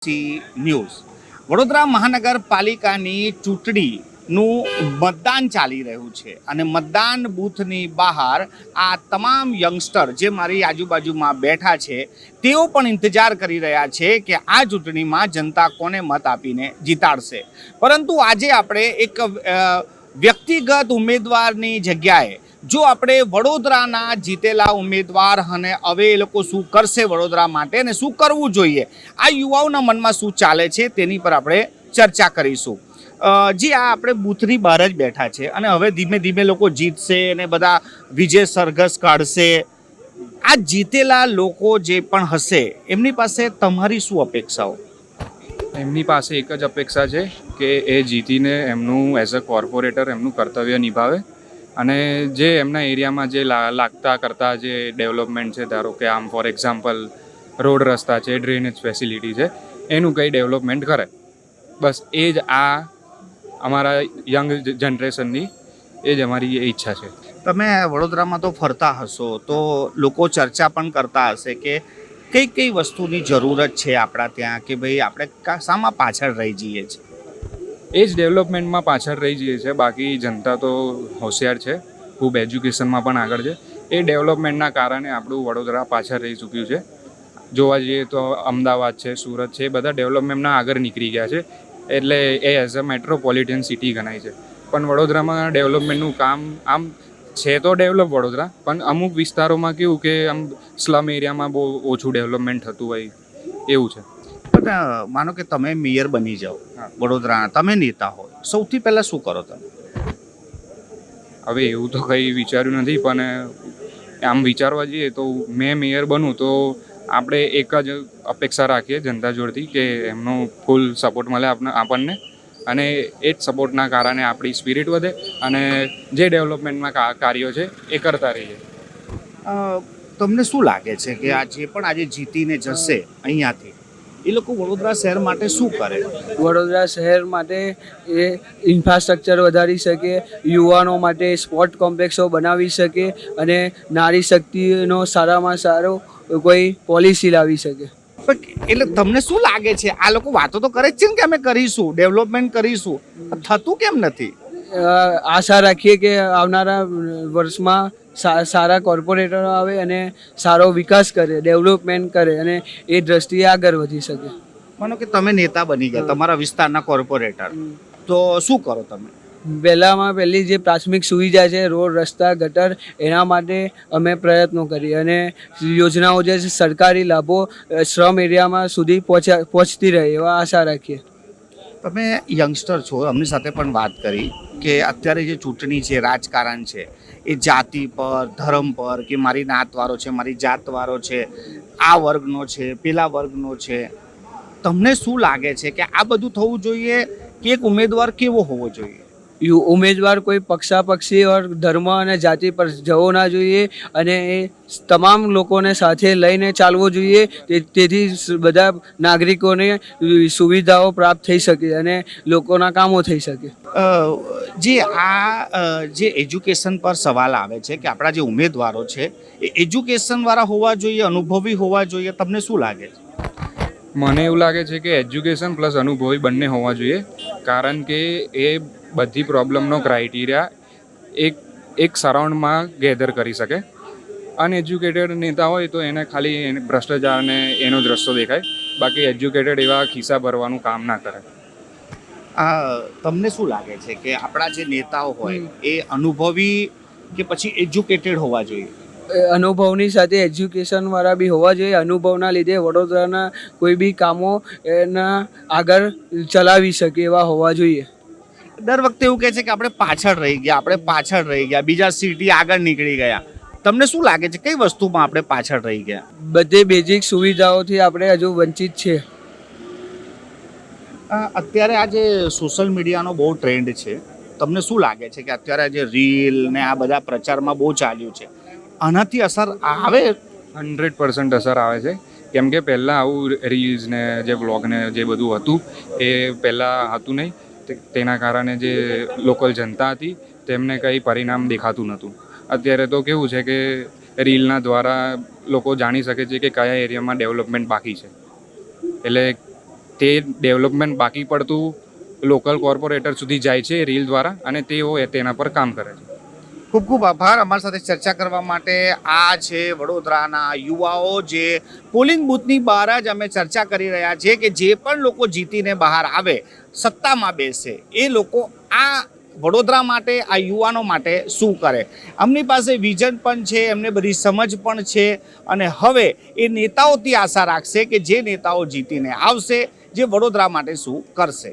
News Vadodara મહાનગરપાલિકાની ચૂંટણીનું મતદાન ચાલી રહ્યું છે અને મતદાન બૂથની બહાર આ તમામ યંગસ્ટર જે મારી આજુબાજુમાં બેઠા છે તેઓ પણ ઇંતજાર કરી રહ્યા છે કે આ ચૂંટણીમાં જનતા કોને મત આપીને જીતાડશે. પરંતુ આજે આપણે એક વ્યક્તિગત ઉમેદવારની જગ્યાએ જો આપણે વડોદરાના જીતેલા ઉમેદવાર અને હવે એ લોકો શું કરશે વડોદરા માટે અને શું કરવું જોઈએ, આ યુવાઓના મનમાં શું ચાલે છે તેની પર આપણે ચર્ચા કરીશું. જી, આ આપણે બૂથની બહાર જ બેઠા છે અને હવે ધીમે ધીમે લોકો જીતશે અને બધા વિજય સરઘસ કાઢશે. આ જીતેલા લોકો જે પણ હશે એમની પાસે તમારી શું અપેક્ષાઓ? એમની પાસે એક જ અપેક્ષા છે કે એ જીતીને એમનું એઝ અ કોર્પોરેટર એમનું કર્તવ્ય નિભાવે અને જે એમના એરિયામાં જે લાગતા કરતા જે ડેવલપમેન્ટ છે, ધારો કે આમ ફોર એક્ઝામ્પલ રોડ રસ્તા છે, ડ્રેનેજ ફેસિલિટી છે, એનું કંઈ ડેવલપમેન્ટ કરે. બસ એ જ આ અમારા યંગ જનરેશનની એ જ અમારી ઈચ્છા છે. તમે વડોદરામાં તો ફરતા હશો તો લોકો ચર્ચા પણ કરતા હશે કે કઈ કઈ વસ્તુની જરૂરત છે આપણા ત્યાં, કે ભાઈ આપણે શામાં પાછળ રહી જઈએ છીએ? એ જ ડેવલપમેન્ટમાં પાછળ રહી જઈએ છે. બાકી જનતા તો હોશિયાર છે, ખૂબ એજ્યુકેશનમાં પણ આગળ છે. એ ડેવલપમેન્ટના કારણે આપણું વડોદરા પાછળ રહી ચૂક્યું છે. જોવા જઈએ તો અમદાવાદ છે, સુરત છે, એ બધા ડેવલપમેન્ટના આગળ નીકળી ગયા છે. એટલે એ એઝ અ મેટ્રોપોલિટન સિટી ગણાય છે. પણ વડોદરામાં ડેવલપમેન્ટનું કામ આમ છે તો ડેવલપ વડોદરા, પણ અમુક વિસ્તારોમાં કેવું કે આમ સ્લમ એરિયામાં બહુ ઓછું ડેવલપમેન્ટ થતું હોય એવું છે. પણ માનો કે તમે મેયર બની જાઓ વડોદરાના, તમે નેતા હોય, સૌથી પહેલાં શું કરો તમે? હવે એવું તો કંઈ વિચાર્યું નથી, પણ આમ વિચારવા જઈએ તો મેં મેયર બનું તો આપણે એક જ અપેક્ષા રાખીએ જનતા જોડેથી કે એમનો ફૂલ સપોર્ટ મળે આપણને, અને એ જ સપોર્ટના કારણે આપણી સ્પિરિટ વધે અને જે ડેવલપમેન્ટના કાર્યો છે એ કરતા રહીએ. તમને શું લાગે છે કે આ જે પણ આજે જીતીને જશે અહીંયાથી, એ લોકો વડોદરા શહેર માટે શું કરે? વડોદરા શહેર માટે એ ઇન્ફ્રાસ્ટ્રક્ચર વધારી શકે, યુવાનો માટે સ્પોર્ટ કોમ્પ્લેક્સો બનાવી શકે અને નારી શક્તિનો સારામાં સારો કોઈ પોલિસી લાવી શકે. એટલે તમને શું લાગે છે, આ લોકો વાતો તો કરે જ છે ને કે અમે કરીશું, ડેવલપમેન્ટ કરીશું, થતું કેમ નથી? આશા રાખીએ કે આવનારા વર્ષમાં સારા કોર્પોરેટરો આવે અને સારો વિકાસ કરે, ડેવલપમેન્ટ કરે અને એ દ્રષ્ટિએ આગળ વધી શકે. માનો કે તમે નેતા બની ગયા, તમારા વિસ્તારના કોર્પોરેટર, તો શું કરો તમે? પહેલી જે પ્રાથમિક સુવિધા છે, રોડ રસ્તા ગટર, એના માટે અમે પ્રયત્નો કરીએ અને યોજનાઓ જે સરકારી લાભો શ્રમ એરિયામાં સુધી પહોંચતી રહે એવા આશા રાખીએ. તમે યંગસ્ટર છો, અમની સાથે પણ વાત કરી કે અત્યારે જે ચૂંટણી છે, રાજકારણ છે, એ જાતિ પર, ધર્મ પર, કે મારી નાતવાળો છે, મારી જાતવાળો છે, આ વર્ગનો છે, પેલા વર્ગનો છે. તમને શું લાગે છે કે આ બધું થવું જોઈએ કે એક ઉમેદવાર કેવો હોવો જોઈએ? ઉમેદવાર કોઈ પક્ષાપક્ષી ઓર ધર્મ અને જાતિ પર જવો ના જોઈએ અને એ તમામ લોકોને સાથે લઈને ચાલવો જોઈએ. તેથી બધા નાગરિકોને સુવિધાઓ પ્રાપ્ત થઈ શકે અને લોકોના કામો થઈ શકે. જે એજ્યુકેશન પર સવાલ આવે છે કે આપણા જે ઉમેદવારો છે એ એજ્યુકેશનવાળા હોવા જોઈએ, અનુભવી હોવા જોઈએ, તમને શું લાગે છે? મને એવું લાગે છે કે એજ્યુકેશન પ્લસ અનુભવી બંને હોવા જોઈએ, કારણ કે એ બધી પ્રોબ્લેમનો ક્રાઇટેરિયા એક સરાઉન્ડમાં ગેધર કરી શકે. અનએજ્યુકેટેડ નેતા હોય તો એને ખાલી ભ્રષ્ટાચારને એનો જ રસ્તો દેખાય, બાકી એજ્યુકેટેડ એવા ખિસ્સા ભરવાનું કામ ના કરે. તમને શું લાગે છે કે આપણા જે નેતાઓ હોય એ અનુભવી કે પછી એજ્યુકેટેડ હોવા જોઈએ? અનુભવની સાથે એજ્યુકેશનવાળા બી હોવા જોઈએ. અનુભવના લીધે વડોદરાના કોઈ બી કામો એના આગળ ચલાવી શકે એવા હોવા જોઈએ. દર વખતે એવું કહે છે કે આપણે પાછળ રહી ગયા, બીજા સિટી આગળ નીકળી ગયા. તમને શું લાગે છે કઈ વસ્તુમાં આપણે પાછળ રહી ગયા? બધે બેઝિક સુવિધાઓથી આપણે હજુ વંચિત છે. અત્યારે આ જે સોશિયલ મીડિયાનો બહુ ટ્રેન્ડ છે, તમને શું લાગે છે કે અત્યારે જે રીલ ને આ બધા પ્રચારમાં બહુ ચાલ્યું છે, આનાથી અસર આવે? 100% અસર આવે છે. કેમ કે પહેલાં આવું રીલ્સ ને જે બ્લોગ ને જે બધું હતું એ પહેલાં હતું નહીં. તેના કારણે જે લોકલ જનતા હતી તેમને કંઈ પરિણામ દેખાતું નહોતું. અત્યારે તો કેવું છે કે રીલના દ્વારા લોકો જાણી શકે છે કે કયા એરિયામાં ડેવલપમેન્ટ બાકી છે. એટલે તે ડેવલપમેન્ટ બાકી પડતું લોકલ કોર્પોરેટર સુધી જાય છે રીલ દ્વારા, અને તેઓ તેના પર કામ કરે છે. ખૂબ ખૂબ આભાર. અમારી સાથે ચર્ચા કરવા માટે આ છે વડોદરાના યુવાઓ, જે પોલિંગ બૂથની બહાર જ અમે ચર્ચા કરી રહ્યા છીએ કે જે પણ લોકો જીતીને બહાર આવે, સત્તામાં બેસે, એ લોકો આ વડોદરા માટે, આ યુવાનો માટે શું કરે. એમની પાસે વિઝન પણ છે, એમને બધી સમજ પણ છે, અને હવે એ નેતાઓથી આશા રાખશે કે જે નેતાઓ જીતીને આવશે, જે વડોદરા માટે શું કરશે.